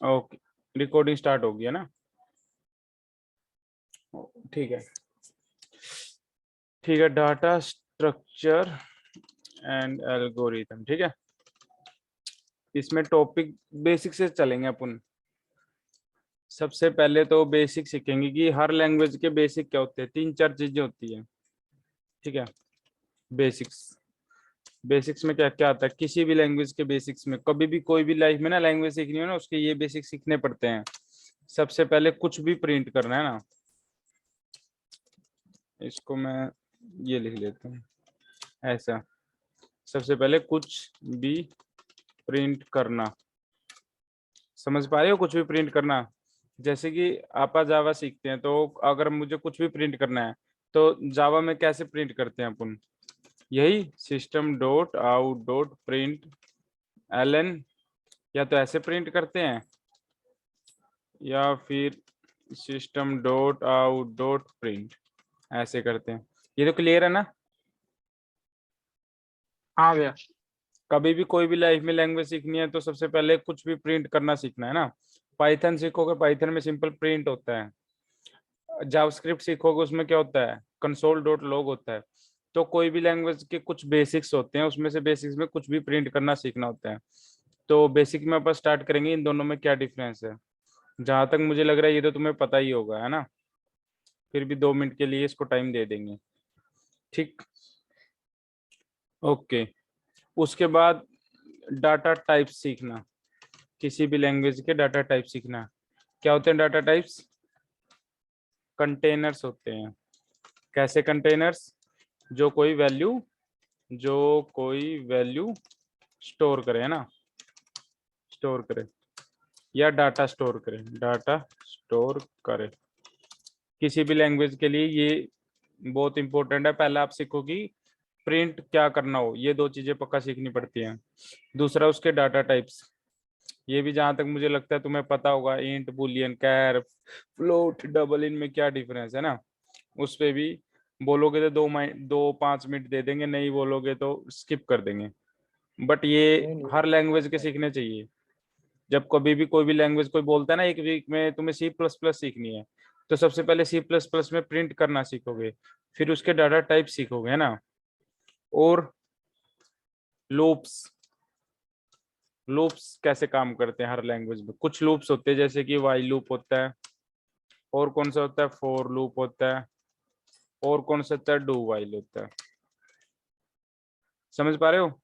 Okay, recording start हो गया ना? ठीक है, ठीक है। डाटा स्ट्रक्चर एंड एल्गोरिथम, ठीक है। इसमें टॉपिक बेसिक से चलेंगे अपन। सबसे पहले तो बेसिक सीखेंगे कि हर लैंग्वेज के बेसिक क्या होते हैं। 3-4 चीजें होती है, ठीक है। बेसिक्स, बेसिक्स में क्या क्या आता है किसी भी लैंग्वेज के बेसिक्स में। कभी भी कोई भी लाइफ में ना लैंग्वेज सीखनी हो ना, उसके ये बेसिक सीखने पड़ते हैं। सबसे पहले कुछ भी प्रिंट करना है ना, इसको मैं ये लिख लेता हूँ ऐसा। सबसे पहले कुछ भी प्रिंट करना, समझ पा रहे हो? कुछ भी प्रिंट करना, जैसे कि आप जावा सीखते हैं, तो अगर मुझे कुछ भी प्रिंट करना है तो जावा में कैसे प्रिंट करते हैं अपन? यही system dot out dot println, या तो ऐसे प्रिंट करते हैं या फिर system dot out dot print ऐसे करते हैं। ये तो क्लियर है ना? हाँ भैया। कभी भी कोई भी लाइफ में लैंग्वेज सीखनी है तो सबसे पहले कुछ भी प्रिंट करना सीखना है ना। पाइथन सीखोगे, पाइथन में सिंपल प्रिंट होता है। जावास्क्रिप्ट सीखोगे, उसमें क्या होता है? कंसोल डॉट लॉग होता है। तो कोई भी लैंग्वेज के कुछ बेसिक्स होते हैं, उसमें से बेसिक्स में कुछ भी प्रिंट करना सीखना होता है। तो बेसिक में अपन स्टार्ट करेंगे, इन दोनों में क्या डिफरेंस है। जहां तक मुझे लग रहा है ये तो तुम्हें पता ही होगा, है ना? फिर भी 2 मिनट के लिए इसको टाइम दे देंगे, ठीक? ओके। उसके बाद डाटा टाइप सीखना, किसी भी लैंग्वेज के डाटा टाइप सीखना। क्या होते हैं डाटा टाइप्स? कंटेनर्स होते हैं। कैसे कंटेनर्स? जो कोई वैल्यू, जो कोई वैल्यू स्टोर करे, है ना? स्टोर करे या डाटा स्टोर करे, डाटा स्टोर करे। किसी भी लैंग्वेज के लिए ये बहुत इंपॉर्टेंट है। पहले आप सीखो कि प्रिंट क्या करना हो, ये 2 चीजें पक्का सीखनी पड़ती हैं। दूसरा उसके डाटा टाइप्स, ये भी जहां तक मुझे लगता है तुम्हें पता होगा। इंट, बुलियन, कैर, फ्लोट, डबल, इनमें क्या डिफरेंस है ना, उस पे भी बोलोगे तो 2-5 मिनट दे देंगे, नहीं बोलोगे तो स्किप कर देंगे। बट ये हर लैंग्वेज के सीखने चाहिए। जब कभी भी कोई भी लैंग्वेज कोई बोलता है ना, एक वीक में तुम्हें सी प्लस प्लस सीखनी है, तो सबसे पहले सी प्लस प्लस में प्रिंट करना सीखोगे, फिर उसके डाटा टाइप सीखोगे, है ना? और लूप्स, लूप्स कैसे काम करते हैं हर लैंग्वेज में। कुछ लूप्स होते हैं जैसे कि वाइल लूप होता है, और कौन सा होता है? फॉर लूप होता है, और कौन सा होता है? डू वाइल होता है। समझ पा रहे हो?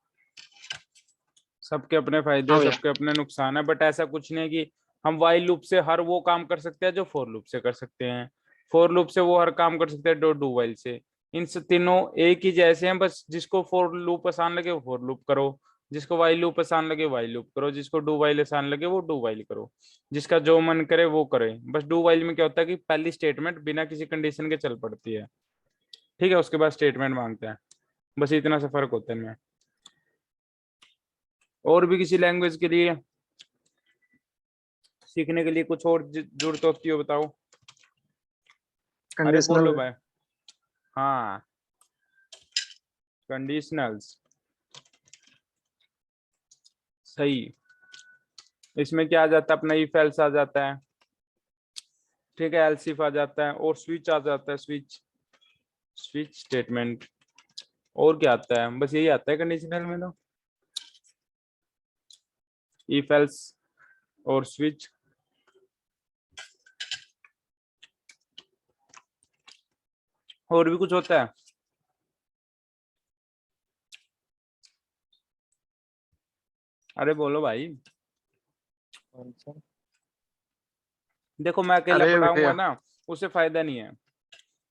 सबके अपने फायदे हाँ हैं, भैया। सबके अपने नुकसान है, बट ऐसा कुछ नहीं है कि हम वाइल लूप से हर वो काम कर सकते हैं जो फॉर लूप से कर सकते हैं। फॉर लूप से वो हर काम कर सकते हैं जो डू वाइल से। इन सब तीनों एक ही जैसे हैं, बस जिसको फॉर लूप आसान लगे वो फॉर लूप करो, जिसको वाइल लूप आसान लगे वाइल लूप करो, जिसको डू वाइल आसान लगे वो डू वाइल करो। जिसका जो मन करे वो करे। बस डू वाइल में क्या होता है कि पहली स्टेटमेंट बिना किसी कंडीशन के चल पड़ती है, ठीक है। उसके बाद स्टेटमेंट मांगता है, बस इतना सा फर्क होता है इनमें। और भी किसी लैंग्वेज के लिए सीखने के लिए कुछ और जरूरत होती हो बताओ? अरे कंडीशनल। बोलो भाई। हाँ, कंडीशनल्स, सही। इसमें क्या आ जाता है अपना? इफ एल्स आ जाता है, ठीक है। एल्स इफ आ जाता है, और स्विच आ जाता है, स्विच, स्विच स्टेटमेंट। और क्या आता है? बस यही आता है कंडीशनल में तो, इफ एल्स और स्विच। और भी कुछ होता है? अरे बोलो भाई। देखो मैं अकेला अरे पढ़ाऊंगा भैया। ना, उससे फायदा नहीं है,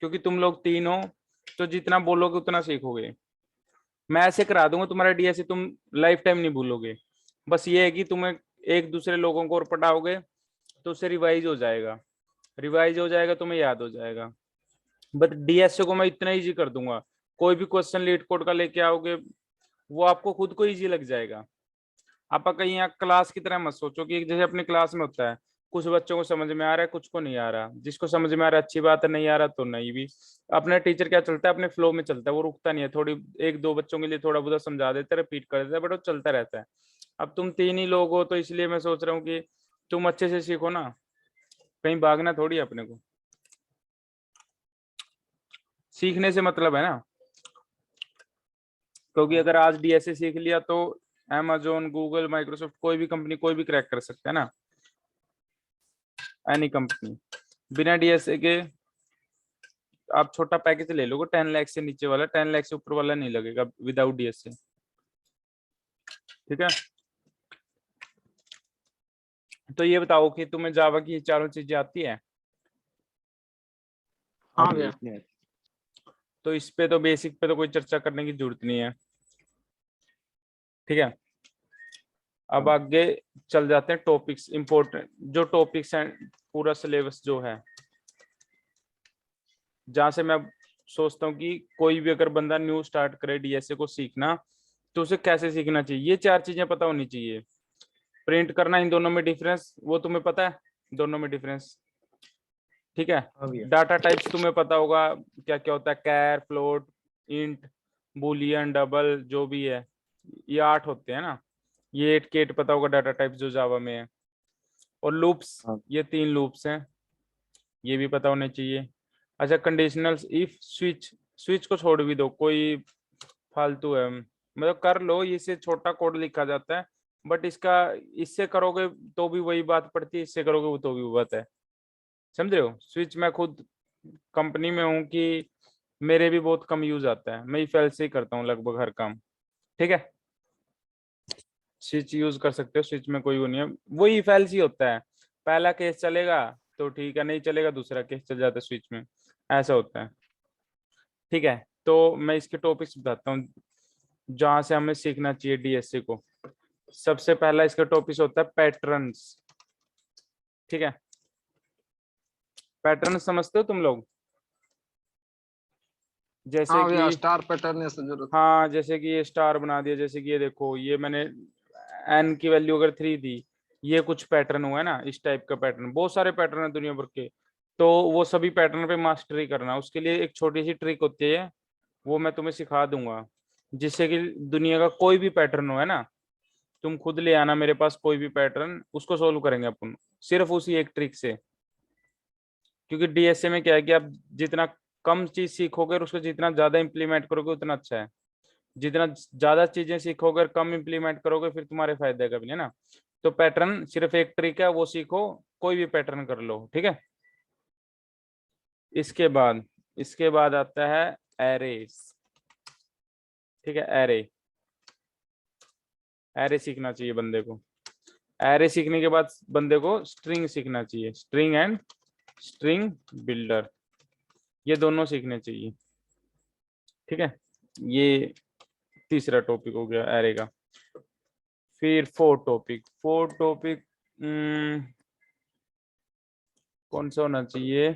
क्योंकि तुम लोग 3 हो, तो जितना बोलोगे उतना सीखोगे। मैं ऐसे करा दूंगा तुम्हारा डीएसए, तुम लाइफ टाइम नहीं भूलोगे। बस ये है कि तुम्हें एक दूसरे लोगों को और पढ़ाओगे तो उससे रिवाइज हो जाएगा, रिवाइज हो जाएगा, तुम्हें याद हो जाएगा। बट डीएसए को मैं इतना इजी कर दूंगा, कोई भी क्वेश्चन लीड कोड का लेके आओगे वो आपको खुद को इजी लग जाएगा। आप कहीं यहाँ क्लास की तरह मत सोचो कि जैसे अपनी क्लास में होता है, कुछ बच्चों को समझ में आ रहा है, कुछ को नहीं आ रहा। जिसको समझ में आ रहा है अच्छी बात है, नहीं आ रहा तो नहीं भी। अपना टीचर क्या चलता है, अपने फ्लो में चलता है, वो रुकता नहीं है। थोड़ी 1-2 बच्चों के लिए थोड़ा बहुत समझा देता है, रिपीट कर देता है, बट वो चलता रहता है। अब तुम 3 ही लोग हो, तो इसलिए मैं सोच रहा हूँ कि तुम अच्छे से सीखो ना, कहीं भागना थोड़ी है अपने को, सीखने से मतलब है ना। क्योंकि अगर आज डीएसए सीख लिया तो amazon गूगल माइक्रोसॉफ्ट कोई भी कंपनी कोई भी क्रैक कर सकता है ना, एनी कंपनी। बिना डीएसए के आप छोटा पैकेज ले लोगे 10 लाख से नीचे वाला, 10 लाख से ऊपर वाला नहीं लगेगा विदाउट डीएसए। ठीक है, तो ये बताओ कि तुम्हें जावा की ये चारों चीजें आती है? हाँ भैया। तो इस पे तो बेसिक पे तो कोई चर्चा करने की जरूरत नहीं है। ठीक है, अब आगे चल जाते हैं टॉपिक्स, इंपॉर्टेंट जो टॉपिक्स हैं, पूरा सिलेबस जो है, जहां से मैं सोचता हूँ कि कोई भी अगर बंदा न्यू स्टार्ट करे डीएसए को सीखना, तो उसे कैसे सीखना चाहिए, ये चार चीजें पता होनी चाहिए। प्रिंट करना, इन दोनों में डिफरेंस वो तुम्हें पता है, दोनों में डिफरेंस। ठीक है, डाटा टाइप्स तुम्हें पता होगा क्या क्या होता है, कैर, फ्लोट, इंट, बुलियन, डबल, जो भी है, ये 8 होते हैं ना, ये 8 के 8 पता होगा डाटा टाइप्स जो जावा में है। और लूप्स, ये 3 लूप्स हैं, ये भी पता होने चाहिए। अच्छा, कंडीशनल्स, इफ, स्विच, स्विच को छोड़ भी दो, कोई फालतू है, मतलब कर लो, इससे छोटा कोड लिखा जाता है, बट इसका इससे करोगे तो भी वही बात पड़ती है, इससे करोगे वो तो भी वो बात है, समझ रहे हो। स्विच मैं खुद कंपनी में हूँ कि मेरे भी बहुत कम यूज आता है, मैं इफेल से ही करता हूँ लगभग हर काम। ठीक है, स्विच यूज कर सकते हो, स्विच में कोई वो नहीं है, वही इफेल ही होता है, पहला केस चलेगा तो ठीक है, नहीं चलेगा दूसरा केस चल जाता है स्विच में, ऐसा होता है। ठीक है, तो मैं इसके टॉपिक्स बताता हूँ जहां से हमें सीखना चाहिए डीएसए को। सबसे पहला इसका टॉपिक होता है पैटर्न्स। ठीक है, पैटर्न समझते हो तुम लोग? जैसे हाँ भैया, कि स्टार पैटर्न ये सब जरूरत। हाँ, जैसे कि ये स्टार बना दिया, जैसे कि ये देखो, ये मैंने एन की वैल्यू अगर 3 दी, ये कुछ पैटर्न हुआ है ना, इस टाइप का पैटर्न, बहुत सारे पैटर्न है दुनिया भर के। तो वो सभी पैटर्न पे मास्टरी करना, उसके लिए एक छोटी सी ट्रिक होती है, वो मैं तुम्हें सिखा दूंगा, जिससे कि दुनिया का कोई भी पैटर्न हो, है ना, तुम खुद ले आना मेरे पास कोई भी पैटर्न, उसको सोल्व करेंगे अपन सिर्फ उसी एक ट्रिक से। क्योंकि डीएसए में क्या है कि आप जितना कम चीज सीखोगे और उसको जितना ज्यादा इंप्लीमेंट करोगे उतना अच्छा है। जितना ज्यादा चीजें सीखोगे और कम इंप्लीमेंट करोगे फिर तुम्हारे फायदे का भी है ना। तो पैटर्न सिर्फ एक ट्रिक है, वो सीखो, कोई भी पैटर्न कर लो। ठीक है, इसके बाद आता है एरेस। ठीक है, एरे, एरे सीखना चाहिए बंदे को। एरे सीखने के बाद बंदे को स्ट्रिंग सीखना चाहिए, स्ट्रिंग एंड स्ट्रिंग बिल्डर, ये दोनों सीखने चाहिए। ठीक है, ये तीसरा टॉपिक हो गया एरे का। फिर फोर टॉपिक कौन सा होना चाहिए?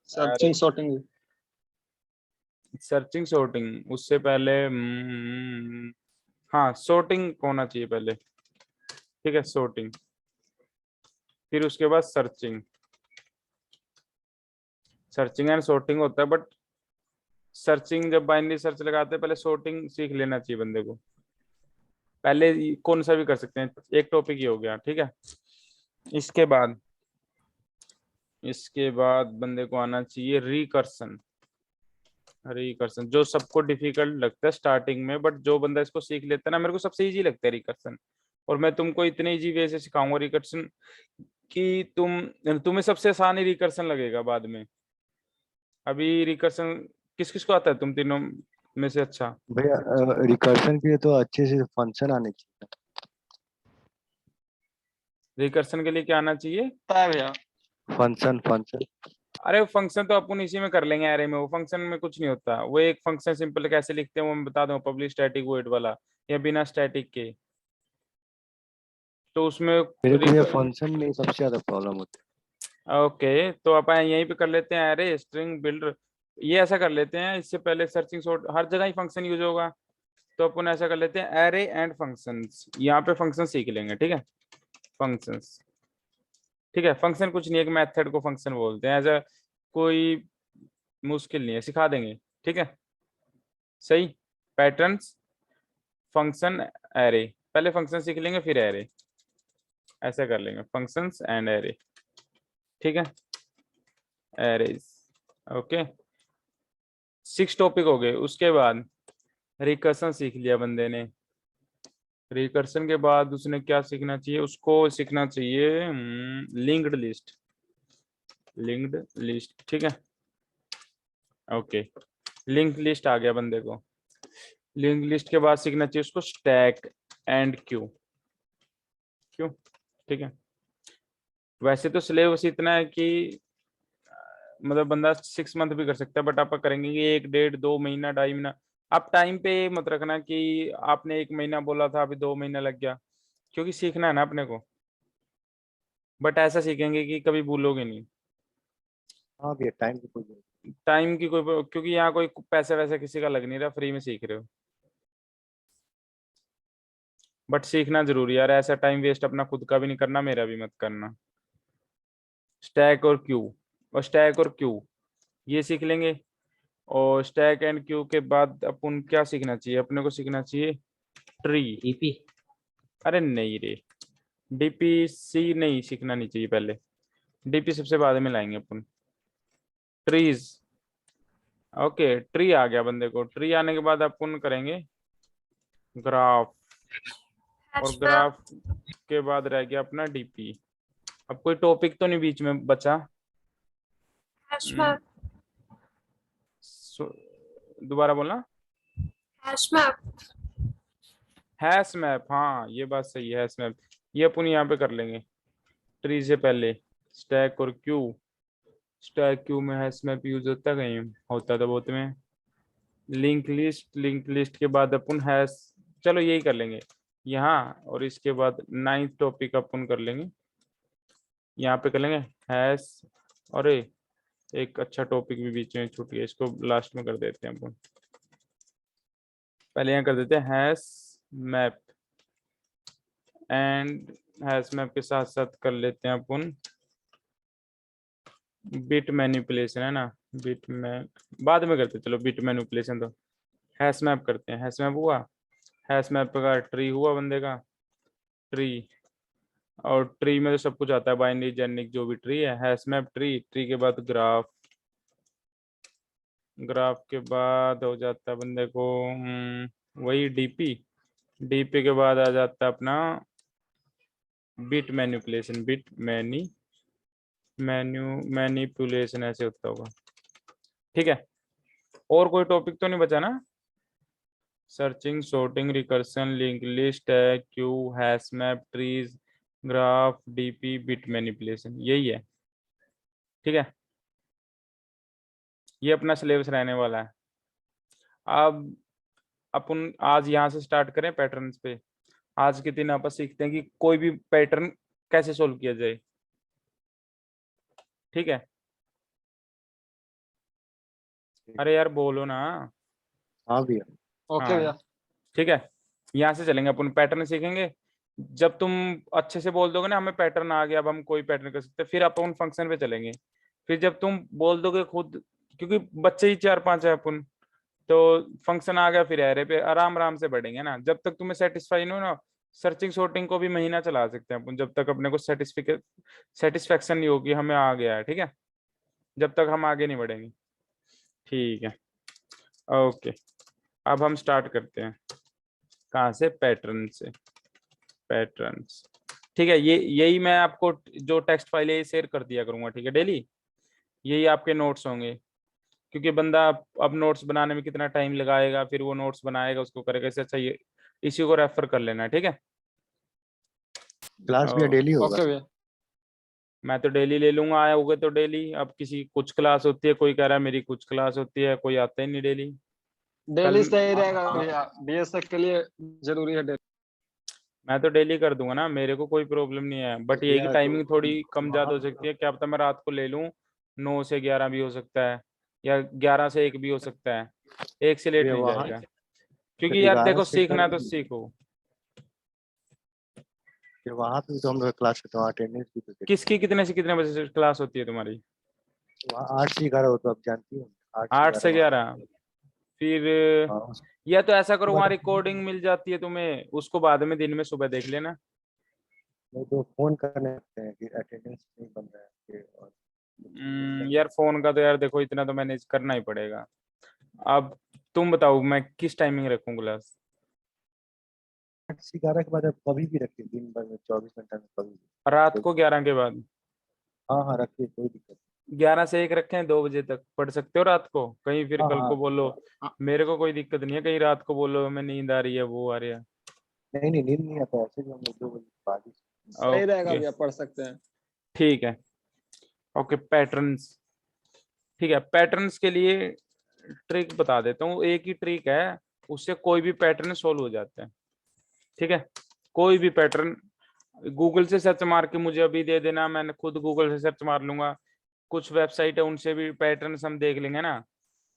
Searching sorting. सर्चिंग सॉर्टिंग, उससे पहले हाँ, सॉर्टिंग होना चाहिए पहले। ठीक है, सॉर्टिंग, फिर उसके बाद सर्चिंग, सर्चिंग एंड सॉर्टिंग होता है, बट सर्चिंग जब बाइनरी सर्च लगाते हैं, पहले सॉर्टिंग सीख लेना चाहिए बंदे को। पहले कौन सा भी कर सकते हैं, एक टॉपिक ही हो गया। ठीक है, इसके बाद बंदे को आना चाहिए रिकर्सन। रिकर्सन जो सबको डिफिकल्ट लगता है स्टार्टिंग में, बट जो बंदा इसको सीख लेता है ना, मेरे को सबसे इजी लगता है रिकर्सन। और मैं तुमको इतने इजी वे से सिखाऊंगा रिकर्सन कि तुम्हें सबसे आसान ही रिकर्सन लगेगा बाद में। अभी रिकर्सन किस किस को आता है तुम तीनों में से? अच्छा, भैया रिकर्शन के लिए तो अच्छे से फंक्शन आने चाहिए। रिकर्सन के लिए क्या आना चाहिए? है भैया। फंक्शन फंक्शन अरे फंक्शन तो अपन इसी में कर लेंगे, एरे में, वो फंक्शन में कुछ नहीं होता। वो एक फंक्शन सिंपल कैसे लिखते हैं वो मैं बता दूं, पब्लिक स्टैटिक वॉइड वाला, या बिना स्टैटिक के। तो उसमें मेरे को ये फंक्शन में सबसे ज्यादा प्रॉब्लम होती ओके, तो अपन यहीं पे कर लेते हैं एरे स्ट्रिंग बिल्डर। ये ऐसा कर लेते हैं, इससे पहले सर्चिंग सॉर्ट हर जगह ही फंक्शन यूज होगा, तो अपन ऐसा कर लेते हैं एरे एंड फंक्शंस, यहाँ पे फंक्शन सीख लेंगे। ठीक है, फंक्शंस। ठीक है, फंक्शन कुछ नहीं है, एक मेथड को फंक्शन बोलते हैं, ऐसा कोई मुश्किल नहीं है, सिखा देंगे। ठीक है, सही। पैटर्न्स, फंक्शन, एरे, पहले फंक्शन सीख लेंगे फिर एरे। ऐसा कर लेंगे, फंक्शंस एंड एरे, ठीक है, एरेज। ओके, 6 टॉपिक हो गए। उसके बाद रिकर्सन सीख लिया बंदे ने। रिकर्सन के बाद उसने क्या सीखना चाहिए, उसको सीखना चाहिए लिंक्ड लिस्ट, लिंक्ड लिस्ट, ठीक है। ओके, लिंक्ड लिस्ट आ गया बंदे को। लिंक्ड लिस्ट के बाद सीखना चाहिए उसको स्टैक एंड क्यू, क्यों, ठीक है। वैसे तो सिलेबस इतना है कि मतलब बंदा 6 मंथ भी कर सकता है, बट आप करेंगे कि 1 डेढ़ 2 महीना 2.5 महीना। आप टाइम पे मत रखना कि आपने 1 महीना बोला था अभी 2 महीना लग गया, क्योंकि सीखना है ना अपने को। बट ऐसा सीखेंगे कि कभी भूलोगे नहीं। हाँ भैया, टाइम की कोई जरूरत टाइम की कोई, क्योंकि यहाँ कोई पैसे वैसे किसी का लग नहीं रहा, फ्री में सीख रहे हो। बट सीखना जरूरी है यार, ऐसा टाइम वेस्ट अपना खुद का भी नहीं करना, मेरा भी मत करना। स्टैक और क्यू, और स्टैक और क्यू ये सीख लेंगे। और स्टैक एंड क्यू के बाद अपन क्या सीखना चाहिए, अपने को सीखना चाहिए ट्री। ईपी। अरे नहीं रे, डीपीसी नहीं, सीखना नहीं चाहिए पहले, डीपी सबसे बाद में लाएंगे अपन। ट्रीज, ओके, ट्री आ गया बंदे को। ट्री आने के बाद अपन करेंगे ग्राफ, और ग्राफ के बाद रह गया अपना डीपी। अब कोई टॉपिक तो नहीं बीच में बचा? दोबारा बोलना। हैश मैप, हाँ ये बात सही है, हैश मैप ये अपन यहाँ पे कर लेंगे। ट्री से पहले स्टैक और क्यू, स्टैक क्यू में हैश मैप यूज होता है कहीं, होता था बहुत में। लिंक लिस्ट, लिंक लिस्ट के बाद अपन हैश, चलो यही कर लेंगे यहाँ। और इसके बाद 9th टॉपिक अपन कर लेंगे, यहाँ पे कर लेंगे हैश। अरे एक अच्छा टॉपिक भी बीच में छूट गया, इसको लास्ट में कर देते हैं अपन। पहले यहाँ कर देते हैं hash map, and hash map के साथ साथ कर लेते हैं अपन बिट मैनिपुलेशन, है ना। बिट में बाद में करते हैं, चलो बिट मैनिपुलेशन तो हैश मैप करते हैं। हैश मैप हुआ, हैश मैप का ट्री हुआ बंदे का, ट्री। और ट्री में तो सब कुछ आता है, बाइनरी जेनिक जो भी ट्री है, हैश मैप ट्री। ट्री के बाद ग्राफ, ग्राफ के बाद हो जाता है बंदे को वही डीपी। डीपी के बाद आ जाता है अपना बिट मैनिपुलेशन, बिट मैनिपुलेशन ऐसे होता होगा, ठीक है। और कोई टॉपिक तो नहीं बचा ना? Searching, sorting, recursion, link list, Q, hash map, trees, graph, DP, bit manipulation, यही है, ठीक है। ये अपना सिलेबस रहने वाला है। अब अपन आज यहाँ से स्टार्ट करें पैटर्न्स पे। आज के दिन आप सीखते हैं कि कोई भी पैटर्न कैसे सोल्व किया जाए, ठीक है। अरे यार बोलो ना। हाँ भैया। ओके हाँ भैया। ठीक है, यहाँ से चलेंगे अपन, पैटर्न सीखेंगे। जब तुम अच्छे से बोल दोगे ना हमें पैटर्न आ गया, अब हम कोई पैटर्न कर सकते हैं, फिर अपन फंक्शन पे चलेंगे। फिर जब तुम बोल दोगे खुद, क्योंकि बच्चे ही 4-5 है अपन, तो फंक्शन आ गया फिर एरे पे आराम आराम से बढ़ेंगे ना। जब तक तुम्हें सेटिस्फाई नहीं हो ना, सर्चिंग सॉर्टिंग को भी महीना चला सकते हैं अपन, जब तक अपने को सेटिस्फेक्शन नहीं होगी हमें आ गया है, ठीक है। जब तक हम आगे नहीं बढ़ेंगे, ठीक है। ओके, अब हम स्टार्ट करते हैं कहाँ से, पैटर्न से। पैटर्न्स, ठीक है। ये यही मैं आपको जो टेक्स्ट फाइल है शेयर कर दिया करूंगा, ठीक है, डेली। यही आपके नोट्स होंगे, क्योंकि बंदा अब नोट्स बनाने में कितना टाइम लगाएगा, फिर वो नोट्स बनाएगा उसको करेगा, इससे अच्छा ये इसी को रेफर कर लेना, ठीक है। क्लास भैया डेली होगा? ओके भैया। मैं तो डेली ले लूंगा, आए होगे तो डेली। अब किसी कुछ क्लास होती है, कोई कह रहा है मेरी कुछ क्लास होती है, कोई आता ही नहीं डेली। डेली सही कल रहेगा भैया, बीएसएफ के लिए जरूरी है डेली। मैं तो डेली कर दूंगा ना, मेरे को कोई प्रॉब्लम नहीं है। बट ये की भैया टाइमिंग थोड़ी कम वहाँ ज्यादा हो सकती है, क्या पता मैं रात को ले लूं, 9 से 11 भी हो सकता है, या 11 से 1 भी हो सकता है, 1 से लेट भैया नहीं वहाँ जाएगा। क्योंकि यार 11 देखो, से सीखना है तो सीखो। वहाँ पे भी तो हम लोग क्लास करते हैं, अटेंडेंस भी तो देखते किसकी कितने से कितने बजे से क्लास होती है तुम्हारी? हैं। वहाँ 8 से 11 हो तो आप जानती हो, 8 से 8 से 11 फिर हाँ, या तो ऐसा करो, उसके वहाँ बाद रिकॉर्डिंग मिल जाती है तुम्हें, उसको बाद में दिन में सुबह देख लेना। नहीं तो फोन करने लगते हैं कि अटेंडेंस नहीं बन रहा है और यार फोन का तो यार देखो इतना तो मैनेज करना ही पड़ेगा। अब तुम बताओ मैं किस टाइमिंग रखूं क्लास? 11 के बाद आप कभी भी रखिए, दिन भर में 24 घंटा में कभी भी। रात को 11 के बाद? हाँ हाँ, रखिए, कोई दिक्कत 11 से 1 रखें, 2 बजे तक पढ़ सकते हो रात को, कहीं फिर नहीं। हाँ कल हाँ को बोलो। हाँ, मेरे को कोई दिक्कत नहीं है, कहीं रात को बोलो हमें नींद आ रही है, वो आ रही है। नहीं नहीं, नींद नहीं आता, ऐसे भी हम लोग 2 बजे के बाद ही। सही रहेगा ओके भैया, पढ़ सकते हैं। ठीक है। ओके पैटर्न्स, ठीक है। पैटर्न्स के लिए ट्रिक बता देता हूँ, एक ही ट्रिक है, उससे कोई भी पैटर्न सोल्व हो जाता है। ठीक है, कोई भी पैटर्न गूगल से सर्च मार के मुझे अभी दे देना, मैंने खुद गूगल से सर्च मार लूंगा। कुछ वेबसाइट है उनसे भी पैटर्न्स हम देख लेंगे ना।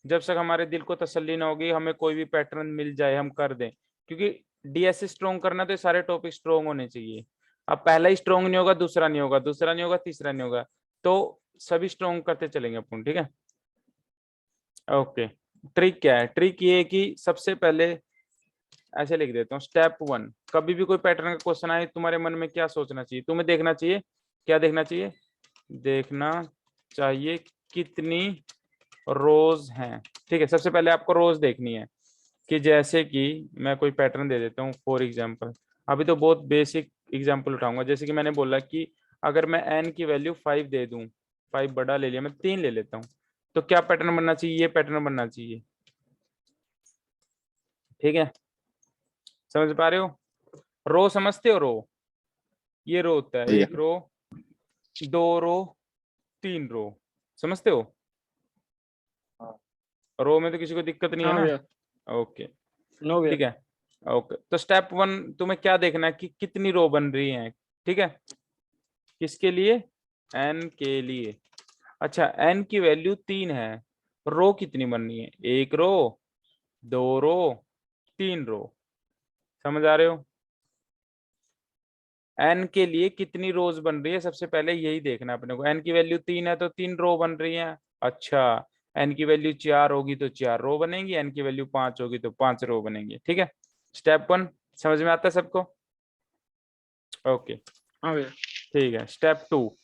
जब तक हमारे दिल को तसल्ली ना होगी हमें कोई भी पैटर्न मिल जाए हम कर दें, क्योंकि डीएसए स्ट्रॉन्ग करना तो ये सारे टॉपिक स्ट्रॉन्ग होने चाहिए। अब पहला ही स्ट्रॉन्ग नहीं होगा, दूसरा नहीं होगा, दूसरा नहीं होगा, तीसरा नहीं होगा, तो सभी स्ट्रॉन्ग करते चलेंगे अपन। ठीक है ओके। ट्रिक क्या है? ट्रिक ये है कि सबसे पहले ऐसे लिख देता हूँ, स्टेप 1। कभी भी कोई पैटर्न का क्वेश्चन आए तुम्हारे मन में क्या सोचना चाहिए? तुम्हें देखना चाहिए, क्या देखना चाहिए? देखना चाहिए कितनी रोज हैं। ठीक है, सबसे पहले आपको रोज देखनी है। कि जैसे कि मैं कोई पैटर्न दे देता हूँ फॉर एग्जांपल, अभी तो बहुत बेसिक एग्जांपल उठाऊंगा। जैसे कि मैंने बोला कि अगर मैं n की वैल्यू 5 दे दूं, 5 बड़ा ले लिया, मैं 3 ले लेता हूँ, तो क्या पैटर्न बनना चाहिए? ये पैटर्न बनना चाहिए। ठीक है, समझ पा रहे हो? रो समझते हो? रो, ये रो होता है, भैया, एक रो, 2 रो, 3 रो, समझते हो? हाँ रो में तो किसी को दिक्कत नहीं है हाँ ना? भैया। ओके नो भैया। ठीक है। ओके तो स्टेप 1 तुम्हें क्या देखना है कि कितनी रो बन रही है। ठीक है, किसके लिए? n के लिए। अच्छा n की वैल्यू 3 है, रो कितनी बननी है? 1 रो, 2 रो, 3 रो, समझ आ रहे हो? n के लिए कितनी रोज बन रही है, सबसे पहले यही देखना है अपने को। n की वैल्यू 3 है तो 3 रो बन रही है। अच्छा n की वैल्यू 4 होगी तो 4 रो बनेंगी, n की वैल्यू 5 होगी तो 5 रो बनेंगे। ठीक है, स्टेप 1 समझ में आता है सबको? ओके हाँ भैया। ठीक है। स्टेप 2,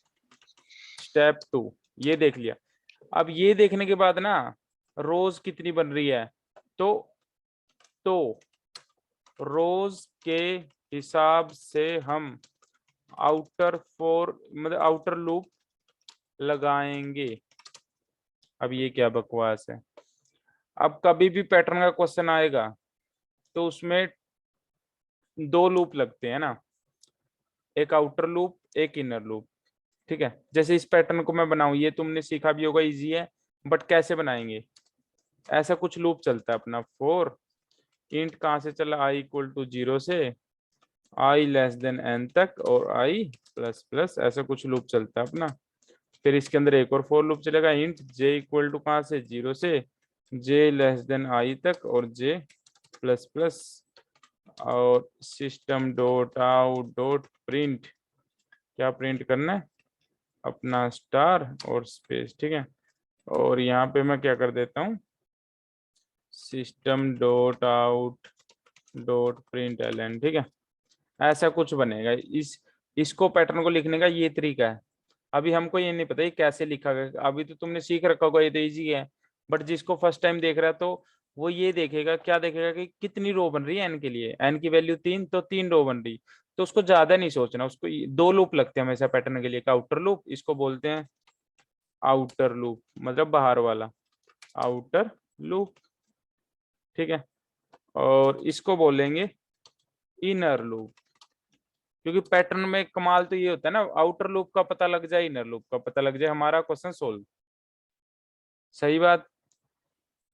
स्टेप 2 ये देख लिया। अब ये देखने के बाद ना रोज कितनी बन रही है, तो रोज के हिसाब से हम आउटर फोर मतलब आउटर लूप लगाएंगे। अब ये क्या बकवास है? अब कभी भी पैटर्न का क्वेश्चन आएगा तो उसमें 2 लूप लगते हैं ना, एक आउटर लूप एक इनर लूप। ठीक है, जैसे इस पैटर्न को मैं बनाऊं, ये तुमने सीखा भी होगा, इजी है, बट कैसे बनाएंगे? ऐसा कुछ लूप चलता है अपना फोर इंट कहाँ से चला, i इक्वल टू 0 से i लेस देन n तक और i प्लस प्लस, ऐसा कुछ लूप चलता है अपना। फिर इसके अंदर एक और फोर लूप चलेगा, इंट j इक्वल टू कहाँ से, 0 से j लेस देन i तक और j प्लस प्लस, और system dot out dot print, क्या प्रिंट करना है? अपना स्टार और स्पेस। ठीक है, और यहाँ पे मैं क्या कर देता हूँ, system dot out dot println. ठीक है, ऐसा कुछ बनेगा। इसको पैटर्न को लिखने का ये तरीका है। अभी हमको ये नहीं पता ये कैसे लिखा गया, अभी तो तुमने सीख रखा होगा, ये तो इजी है। बट जिसको फर्स्ट टाइम देख रहा है तो वो ये देखेगा, क्या देखेगा कि कितनी रो बन रही है एन के लिए, एन की वैल्यू 3 तो 3 रो बन रही। तो उसको ज्यादा नहीं सोचना, उसको 2 लूप लगते हैं हमेशा पैटर्न के लिए, एक आउटर लूप, इसको बोलते हैं आउटर लूप, मतलब बाहर वाला आउटर लूप। ठीक है, और इसको बोलेंगे इनर लूप। क्योंकि पैटर्न में कमाल तो ये होता है ना, आउटर लूप का पता लग जाए, इनर लूप का पता लग जाए, हमारा क्वेश्चन सोल्व। सही बात।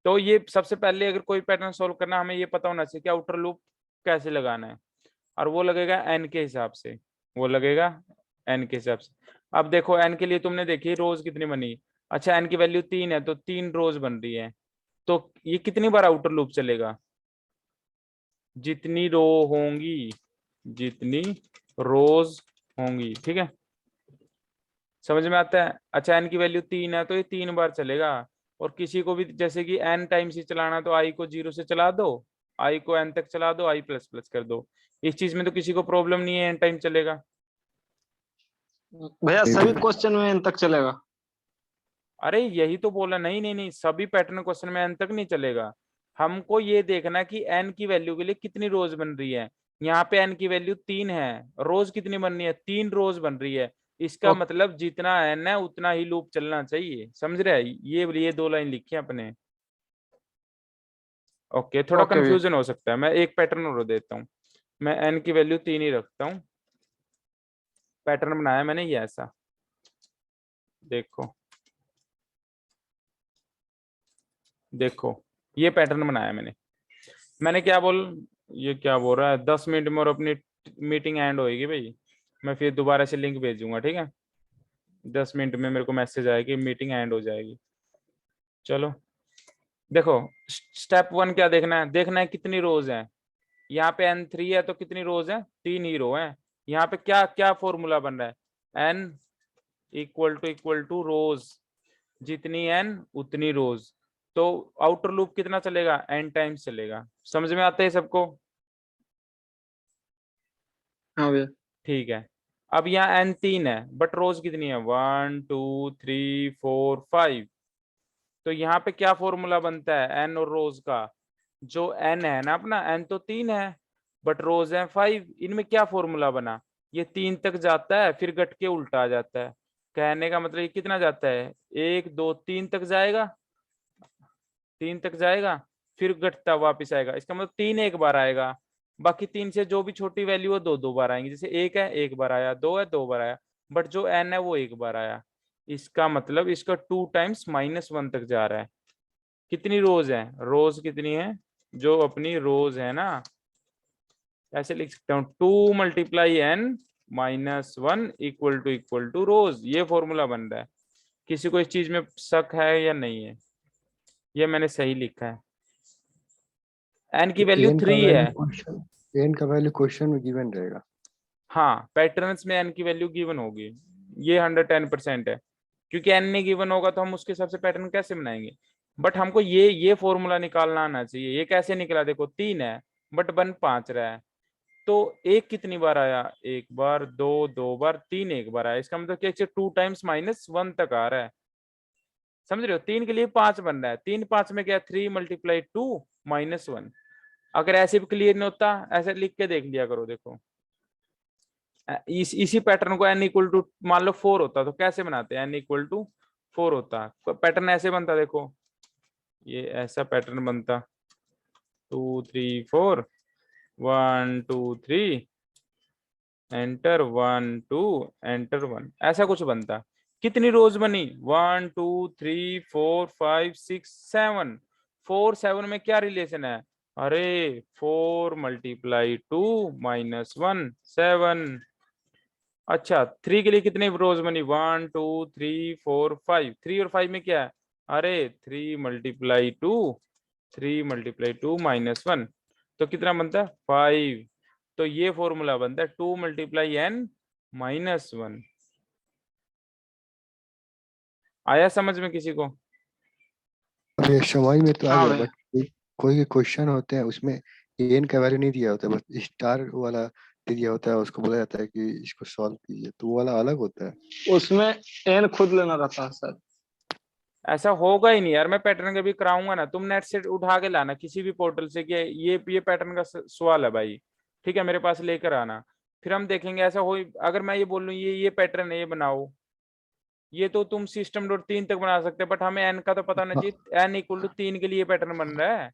तो ये सबसे पहले अगर कोई पैटर्न सोल्व करना हमें ये पता होना चाहिए कि आउटर लूप कैसे लगाना है, और वो लगेगा एन के हिसाब से, वो लगेगा एन के हिसाब से। अब देखो एन के लिए तुमने देखी रोज कितनी बनी। अच्छा एन की वैल्यू 3 है तो 3 रोज बन रही है, तो ये कितनी बार आउटर लूप चलेगा? जितनी रो होंगी, जितनी रोज होंगी। ठीक है, समझ में आता है? अच्छा एन की वैल्यू 3 है तो ये 3 बार चलेगा। और किसी को भी जैसे कि एन टाइम्स ही चलाना, तो आई को 0 से चला दो, आई को एन तक चला दो, आई प्लस प्लस कर दो। इस चीज में तो किसी को प्रॉब्लम नहीं है, एन टाइम चलेगा। भैया नहीं, सभी नहीं। क्वेश्चन में n तक चलेगा? अरे यही तो बोला, नहीं नहीं नहीं, सभी पैटर्न क्वेश्चन में एन तक नहीं चलेगा। हमको ये देखना कि एन की वैल्यू के लिए कितनी रोज बन रही है। यहाँ पे एन की वैल्यू 3 है, रोज कितनी बन रही है, 3 रोज बन रही है। इसका ओके मतलब जितना एन है उतना ही लूप चलना चाहिए, समझ रहे हैं? ये 2 लाइन लिखी है अपने। ओके, थोड़ा ओके भैया। कंफ्यूजन हो सकता है, मैं एक पैटर्न और देता हूँ। मैं एन की वैल्यू 3 ही रखता हूँ। पैटर्न बनाया मैंने ये ऐसा, देखो देखो, ये पैटर्न बनाया मैंने क्या बोल, ये क्या बोल रहा है, 10 मिनट में और अपनी मीटिंग एंड होएगी भाई। मैं फिर दोबारा से लिंक भेजूंगा, ठीक है? 10 मिनट में मेरे को मैसेज आएगी, मीटिंग एंड हो जाएगी। चलो देखो, स्टेप 1 क्या देखना है कितनी रोज है। यहाँ पे n3 है तो कितनी रोज है, 3 ही रो है। यहाँ पे क्या क्या फॉर्मूला बन रहा है, n इक्वल टू रोज, जितनी n उतनी रोज। तो आउटर लूप कितना चलेगा, n टाइम्स चलेगा। समझ में आता है सबको? हाँ भैया। ठीक है। अब यहाँ n3 है बट रोज कितनी है, 1 2 3 4 5। तो यहाँ पे क्या फॉर्मूला बनता है n और रोज का, जो n है ना अपना, n तो 3 है बट रोज है 5। इनमें क्या फॉर्मूला बना, ये 3 तक जाता है फिर घट के उल्टा आ जाता है। कहने का मतलब ये कितना जाता है, 1 2 3 तक जाएगा, 3 तक जाएगा, फिर घटता वापिस आएगा। इसका मतलब 3 एक बार आएगा, बाकी 3 से जो भी छोटी वैल्यू है 2 2 बार आएंगी। जैसे 1 है 1 बार आया, 2 है 2 बार आया, बट जो n है वो 1 बार आया। इसका मतलब इसका 2 टाइम्स -1 तक जा रहा है। कितनी रोज है, रोज कितनी है, जो अपनी रोज है ना, ऐसे लिख सकता हूँ 2 मल्टीप्लाई n -1 इक्वल टू रोज। ये फॉर्मूला बन रहा है। किसी को इस चीज में शक है या नहीं है? ये मैंने सही लिखा है। n की वैल्यू एन का 3 है। वैल्यू क्वेश्चन एन का वैल्यू क्वेश्चन में गिवन रहेगा। हाँ, पैटर्न्स में n की वैल्यू गिवन होगी, ये 110% है। क्योंकि n नहीं गिवन होगा तो हम उसके हिसाब से पैटर्न कैसे बनाएंगे। बट हमको ये फॉर्मूला निकालना आना चाहिए। ये कैसे निकला, देखो 3 है बट बन 5 रहा है। तो एक कितनी बार आया, 1 बार, 2 2 बार, 3 एक बार आया। इसका मतलब क्या, 2 टाइम्स -1 तक आ रहा है। समझ रहे हो? 3 के लिए 5 बन रहा है, 3 5 में क्या, 3 मल्टीप्लाई 2 -1। अगर ऐसे भी क्लियर नहीं होता, ऐसे लिख के देख लिया करो। देखो इसी पैटर्न को n इक्वल टू मान लो 4 होता तो कैसे बनाते हैं, n इक्वल टू 4 होता, पैटर्न ऐसे बनता, देखो ये ऐसा पैटर्न बनता, 2 3 4 1 2 3 एंटर 1 2 एंटर 1, ऐसा कुछ बनता। कितनी रोज बनी, 1 2 3 4 5 6 7। 4 7 में क्या रिलेशन है, अरे 4 मल्टीप्लाई 2 -1 7। अच्छा 3 के लिए कितनी रोज बनी, 1 2 3 4 5। 3 और 5 में क्या है, अरे 3 मल्टीप्लाई 2 -1, तो कितना बनता है 5। तो ये फॉर्मूला बनता है 2 मल्टीप्लाई n -1। आया समझ में किसी को? अब ये समझ में तो आ हाँ गया, भैया। बट कोई क्वेश्चन होते हैं उसमें एन का वैल्यू नहीं दिया होता, बस स्टार वाला दे दिया होता है, उसको बोला जाता है कि इसको सॉल्व कीजिए, तो वो वाला अलग होता है। उसमें n खुद लेना रहता है सर। ऐसा होगा ही नहीं यार, मैं पैटर्न का भी कराऊंगा ना, तुम नेट से उठा के लाना किसी भी पोर्टल से कि ये पैटर्न का सवाल है भाई, ठीक है, मेरे पास लेकर आना। फिर हम देखेंगे ऐसा हो, अगर मैं ये बोल लूँ ये पैटर्न है ये बनाओ, ये तो तुम system.3 तक बना सकते हैं, बट हमें n का तो पता होना हाँ, चाहिए, n इक्वल टू 3 के लिए पैटर्न बन रहा है,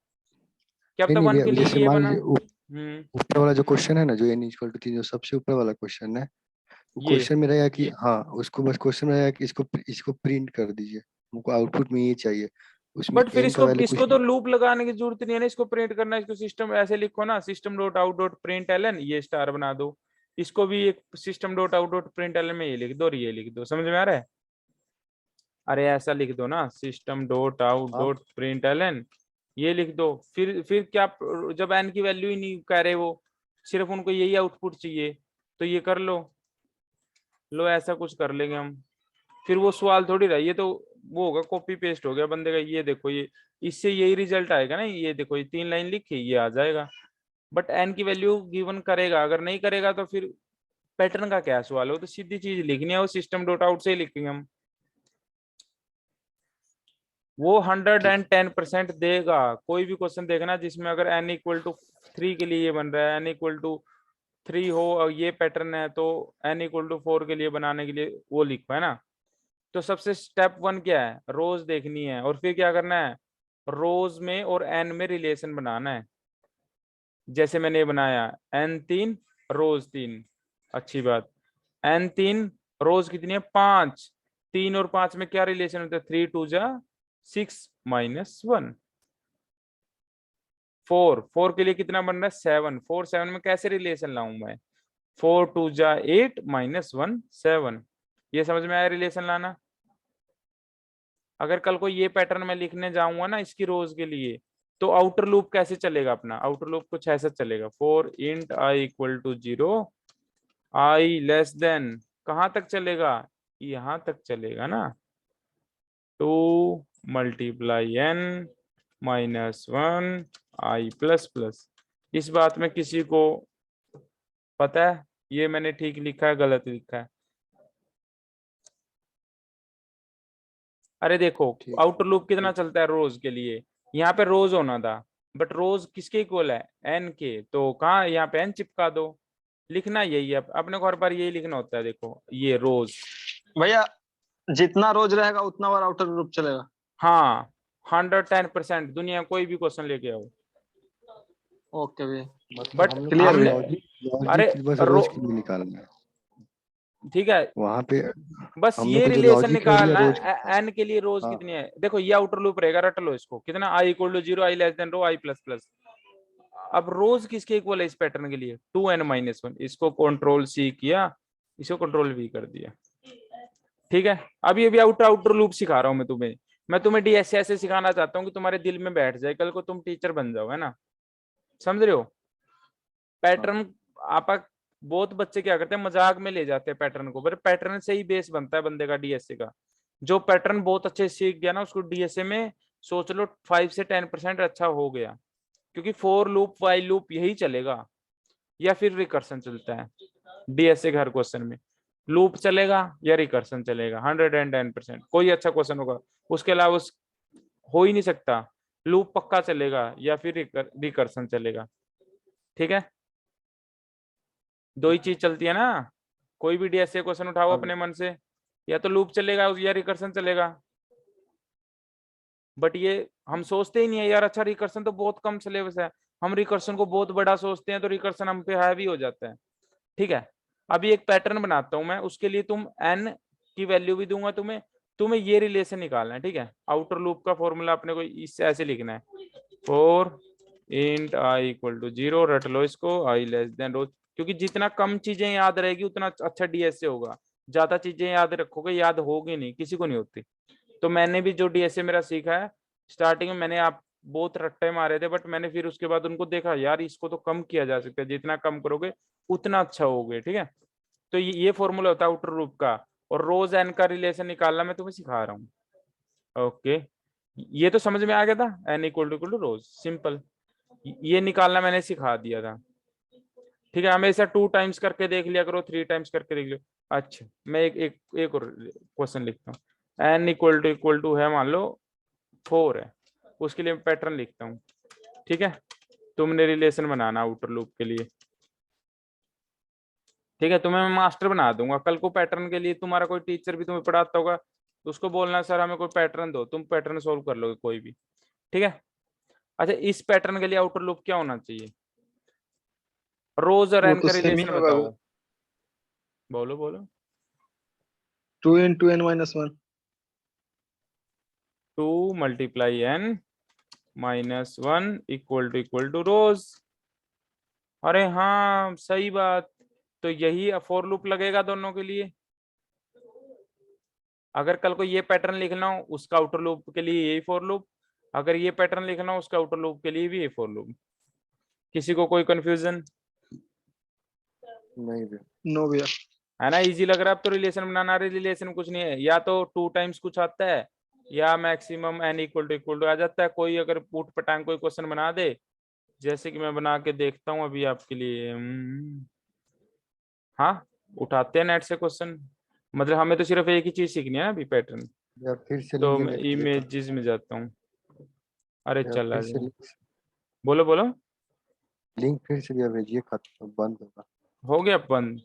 क्या नहीं पता नहीं 1 भैया, के लिए जैसे ये मान बना। लीजिए ऊपर वाला जो क्वेश्चन है ना, जो एन इक्वल टू 3, जो सबसे ऊपर वाला क्वेश्चन है, वो ये क्वेश्चन में रहेगा कि हाँ, उसको बस क्वेश्चन में रहेगा कि इसको इसको प्रिंट कर दीजिए, हमको आउटपुट में ये चाहिए, उसमें बट फिर एन का इसको वैल्यू इसको कुछ तो नहीं। लूप लगाने की जरूरत नहीं है ना, इसको प्रिंट करना है, इसको सिस्टम ऐसे लिखो ना, system.out.println ये स्टार बना दो। इसको भी एक system.out.println में ये लिख दो और ये लिख दो, समझ में आ रहा है? अरे ऐसा लिख दो ना, हाँ, system.out.println ये लिख दो। फिर क्या, जब n की वैल्यू ही नहीं कह रहे वो, सिर्फ उनको यही आउटपुट चाहिए, तो ये कर लो। लो ऐसा कुछ कर लेंगे हम, फिर वो सवाल थोड़ी रहा, ये तो वो होगा, कॉपी पेस्ट हो गया बंदे का। ये देखो, ये इससे यही रिजल्ट आएगा ना, ये देखो ये 3 लाइन लिखी ये आ जाएगा। बट n की वैल्यू गिवन करेगा, अगर नहीं करेगा तो फिर पैटर्न का क्या सवाल हो, तो सीधी चीज लिखनी है, वो सिस्टम डॉट आउट से ही लिखेंगे हम। वो 110% देगा। कोई भी क्वेश्चन देखना जिसमें अगर n इक्वल टू 3 के लिए ये बन रहा है, n इक्वल टू 3 हो और ये पैटर्न है, तो n इक्वल टू 4 के लिए बनाने के लिए वो लिखो, है ना। तो सबसे स्टेप 1 क्या है, रोज देखनी है और फिर क्या करना है, रोज में और n में रिलेशन बनाना है। जैसे मैंने ये बनाया n 3 रोज 3, अच्छी बात। n 3 रोज कितनी है, 5। 3 और 5 में क्या रिलेशन होता है, 3 2 जा 6 माइनस 1। 4 के लिए कितना बन रहा है, 7। 4 7 में कैसे रिलेशन लाऊं मैं, 4 2 जा 8 माइनस 1 7। ये समझ में आया रिलेशन लाना। अगर कल को ये पैटर्न मैं लिखने जाऊंगा ना इसकी रोज के लिए, तो आउटर लूप कैसे चलेगा अपना, आउटर लूप कुछ ऐसा चलेगा, for int I equal to 0 I less than, कहां तक चलेगा, यहां तक चलेगा ना, 2 multiply n minus 1 I plus plus. इस बात में किसी को पता है ये मैंने ठीक लिखा है गलत लिखा है? अरे देखो ठीक। आउटर लूप कितना चलता है रोज के लिए, यहाँ पे रोज होना था, बट रोज किसके इक्वल है, n के, तो कहाँ यहाँ पे n चिपका दो। लिखना यही है अपने को, हर बार यही लिखना होता है। देखो ये रोज, भैया जितना रोज रहेगा उतना बार आउटर लूप चलेगा। हाँ 110%, दुनिया कोई भी क्वेश्चन लेके आओ। ओके भैया, मतलब बट हम लोग क्लियर को भैया। लॉजिक अरे लॉजिक बस रोज के लिए निकालना है ठीक है, वहां पे। बस हम लोग ये को जो रिलेशन लॉजिक है भैया निकालना रोज है, एन के लिए रोज हाँ कितनी है। देखो ये आउटर लूप रहेगा, रट लो इसको, कितना I equal to 0 I less than row I plus plus. अब रोज किसके इक्वल है इस पैटर्न के लिए, 2n-1। इसको कंट्रोल सी किया, इसको कंट्रोल वी कर दिया, ठीक है। अभी अभी आउटर आउटर लूप सिखा रहा हूँ मैं तुम्हें डीएसए ऐसे सिखाना चाहता हूँ कि तुम्हारे दिल में बैठ जाए, कल को तुम टीचर बन जाओ, है ना। समझ रहे हो पैटर्न। आप बहुत बच्चे क्या करते हैं, मजाक में ले जाते हैं पैटर्न को, पर पैटर्न से ही बेस बनता है बंदे का डीएसए का। जो पैटर्न बहुत अच्छे से सीख गया ना, उसको डीएसए में सोच लो 5 से 10% अच्छा हो गया, क्योंकि फॉर लूप वाइल लूप यही चलेगा, या फिर रिकर्सन चलता है डीएसए के हर क्वेश्चन में। लूप चलेगा या रिकर्सन चलेगा, 110%। कोई अच्छा क्वेश्चन होगा उसके अलावा उस हो ही नहीं सकता। लूप पक्का चलेगा या फिर रिकर्सन चलेगा, ठीक है। दो ही चीज चलती है ना, कोई भी डीएसए क्वेश्चन उठाओ हाँ अपने मन से, या तो लूप चलेगा या रिकर्सन चलेगा। बट ये हम सोचते ही नहीं है यार, अच्छा रिकर्सन तो बहुत कम सिलेबस है, हम रिकर्सन को बहुत बड़ा सोचते हैं, तो रिकर्सन हम पे हावी हो जाता है, ठीक है। अभी एक पैटर्न बनाता हूं मैं, उसके लिए तुम n की वैल्यू भी दूंगा तुम्हें, तुम्हें ये रिलेशन निकालना है, ठीक है। आउटर लूप का फॉर्मूला अपने को इससे ऐसे लिखना है, for int I equal to 0, रट लो इसको, आई लेस देन रो। क्योंकि जितना कम चीजें याद रहेगी उतना अच्छा डीएसए होगा, ज्यादा चीजें याद रखोगे याद होगी नहीं, किसी को नहीं होती। तो मैंने भी जो डीएसए मेरा सीखा है, स्टार्टिंग में मैंने आप बहुत रट्टे मारे थे, बट मैंने फिर उसके बाद उनको देखा यार इसको तो कम किया जा सकता है, जितना कम करोगे उतना अच्छा होगे, ठीक है। तो ये फॉर्मूला होता है आउटर लूप का, और रोज एन का रिलेशन निकालना मैं तुम्हें सिखा रहा हूँ, ओके। ये तो समझ में आ गया था, N equal to rows, simple. ये निकालना मैंने सिखा दिया था, ठीक है। हमेशा 2 टाइम्स करके देख लिया करो, 3 टाइम्स करके देख लियो। अच्छा मैं एक और क्वेश्चन लिखता हूँ, एन इक्वल टू है मान लो 4 है, उसके लिए पैटर्न लिखता हूँ, ठीक है। तुमने रिलेशन बनाना आउटर लूप के लिए, ठीक है। तुम्हें मैं मास्टर बना दूंगा कल को पैटर्न के लिए, तुम्हारा कोई टीचर भी तुम्हें पढ़ाता होगा तो उसको बोलना सर हमें कोई पैटर्न दो, तुम पैटर्न सोल्व कर लोगे कोई भी, ठीक है। अच्छा इस पैटर्न के लिए आउटर लूप क्या होना चाहिए, रोज और वो एन तो का सेम ही रिलेशन होगा, बताओ, बोलो बोलो। 2 × n - 1। 2 multiply n minus 1 equal to rows. अरे हाँ सही बात, तो यही फॉर लूप लगेगा दोनों के लिए। अगर कल को ये पैटर्न लिखना हो उसका आउटर लूप के लिए यही फॉर लूप, अगर ये पैटर्न लिखना हो उसका आउटर लूप के लिए भी यही फॉर लूप। किसी को कोई कंफ्यूजन नहीं भैया। नो भैया। है ना, इजी लग रहा है अब तो रिलेशन बनाना। रिलेशन कुछ नहीं है, या तो 2 टाइम्स कुछ आता है, या मैक्सिमम n इक्वल टू आ जाता है। कोई अगर पूट पटांग कोई क्वेश्चन बना दे, जैसे कि मैं बना के देखता हूँ अभी आपके लिए, हाँ उठाते हैं नेट से क्वेश्चन, मतलब हमें तो सिर्फ एक ही चीज सीखनी है ना अभी, पैटर्न। या फिर से तो लिंक मैं जनरेट कीजिए इमेजेस में जाता हूँ। अरे या चला फिर से गया, बोलो बोलो। लिंक फिर से भैया भेजिए, खत्म बंद होगा। हो गया बंद?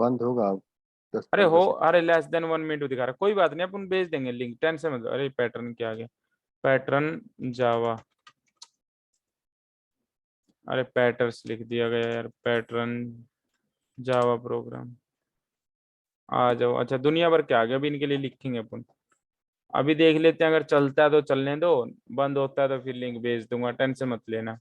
बंद होगा अब 10 अरे 15 हो, सेकंड। अरे लेस देन 1 मिनट दिखा रहा है, कोई बात नहीं, अपन भेज देंगे लिंक, टेंशन मत लो। अरे पैटर्न क्या आ गया, पैटर्न जावा, अरे पैटर्स लिख दिया गया यार, पैटर्न जावा प्रोग्राम। आ जाओ, अच्छा दुनिया भर क्या आ गया, अभी इनके लिए लिखेंगे अपन। अभी देख लेते हैं, अगर चलता है तो चलने दो, बंद होता है तो फिर लिंक भेज दूंगा, टेंशन मत लेना।